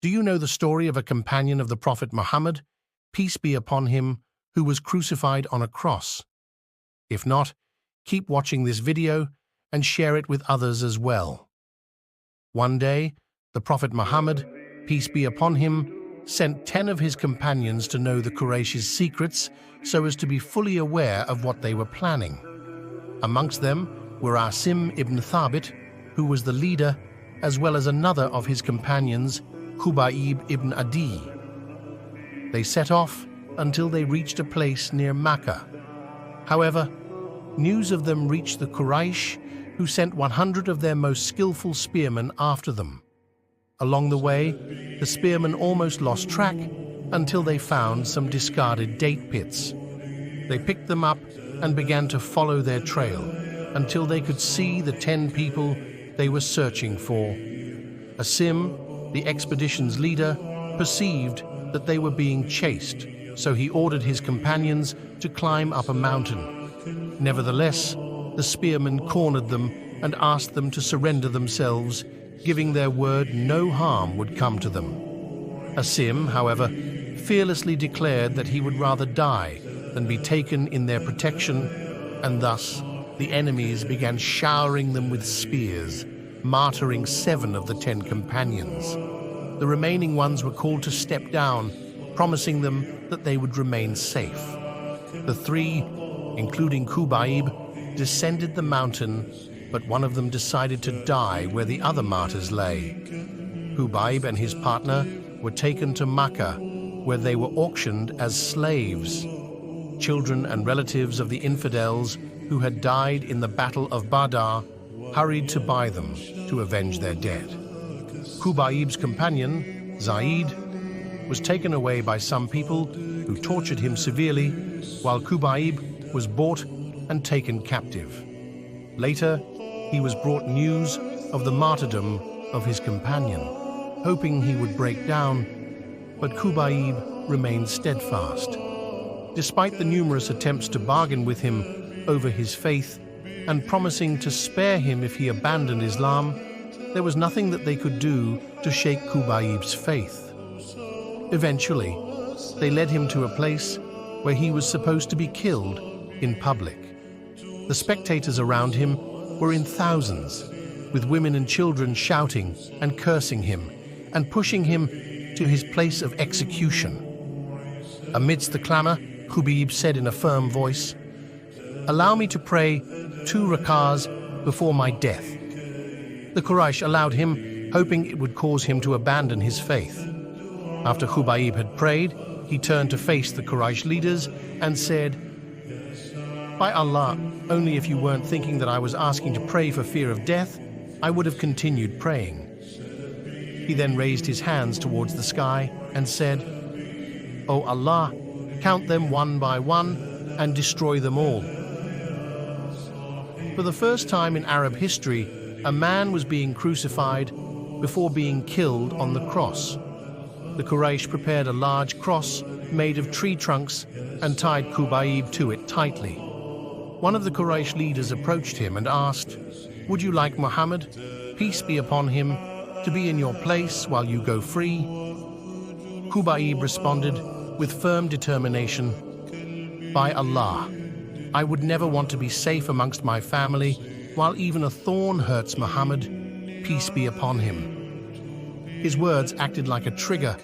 Do you know the story of a companion of the Prophet Muhammad, peace be upon him, who was crucified on a cross? If not, keep watching this video and share it with others as well. One day, the Prophet Muhammad, peace be upon him, sent 10 of his companions to know the Quraysh's secrets so as to be fully aware of what they were planning. Amongst them were Asim ibn Thabit, who was the leader, as well as another of his companions, Khubayb ibn Adi. They set off until they reached a place near Makkah. However, news of them reached the Quraysh, who sent 100 of their most skillful spearmen after them. Along the way, the spearmen almost lost track until they found some discarded date pits. They picked them up and began to follow their trail until they could see the 10 people they were searching for. Asim, the expedition's leader, perceived that they were being chased, so he ordered his companions to climb up a mountain. Nevertheless, the spearmen cornered them and asked them to surrender themselves, giving their word no harm would come to them. Asim, however, fearlessly declared that he would rather die than be taken in their protection, and thus the enemies began showering them with spears, martyring 7 of the 10 companions. The remaining ones were called to step down, promising them that they would remain safe. The 3, including Khubayb, descended the mountain, but one of them decided to die where the other martyrs lay. Khubayb and his partner were taken to Makkah, where they were auctioned as slaves. Children and relatives of the infidels who had died in the Battle of Badr hurried to buy them to avenge their dead. Khubayb's companion, Zaid, was taken away by some people who tortured him severely, while Khubayb was bought and taken captive. Later, he was brought news of the martyrdom of his companion, hoping he would break down, but Khubayb remained steadfast. Despite the numerous attempts to bargain with him over his faith and promising to spare him if he abandoned Islam, there was nothing that they could do to shake Khubayb's faith. Eventually, they led him to a place where he was supposed to be killed in public. The spectators around him were in thousands, with women and children shouting and cursing him and pushing him to his place of execution. Amidst the clamor, Khubayb said in a firm voice, "Allow me to pray 2 rakahs before my death." The Quraysh allowed him, hoping it would cause him to abandon his faith. After Khubayb had prayed, he turned to face the Quraysh leaders and said, "By Allah, only if you weren't thinking that I was asking to pray for fear of death, I would have continued praying." He then raised his hands towards the sky and said, "O Allah, count them one by one and destroy them all." For the first time in Arab history, a man was being crucified before being killed on the cross. The Quraysh prepared a large cross made of tree trunks and tied Khubayb to it tightly. One of the Quraysh leaders approached him and asked, "Would you like Muhammad, peace be upon him, to be in your place while you go free?" Khubayb responded with firm determination, "By Allah, I would never want to be safe amongst my family while even a thorn hurts Muhammad, peace be upon him." His words acted like a trigger,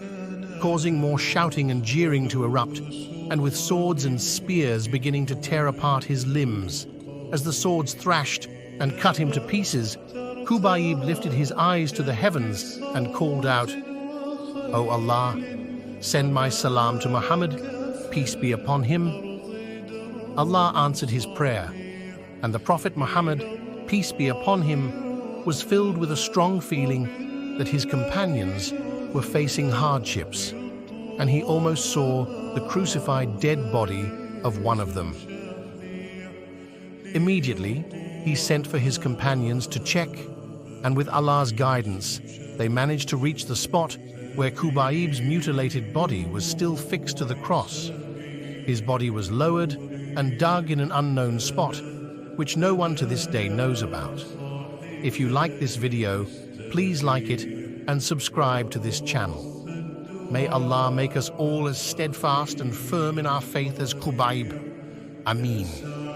causing more shouting and jeering to erupt, and with swords and spears beginning to tear apart his limbs. As the swords thrashed and cut him to pieces, Khubayb lifted his eyes to the heavens and called out, "O Allah, send my salam to Muhammad, peace be upon him." Allah answered his prayer, and the Prophet Muhammad, peace be upon him, was filled with a strong feeling that his companions were facing hardships, and he almost saw the crucified dead body of one of them. Immediately, he sent for his companions to check, and with Allah's guidance, they managed to reach the spot where Khubayb's mutilated body was still fixed to the cross. His body was lowered and dug in an unknown spot, which no one to this day knows about. If you like this video, please like it and subscribe to this channel. May Allah make us all as steadfast and firm in our faith as Khubayb. Ameen.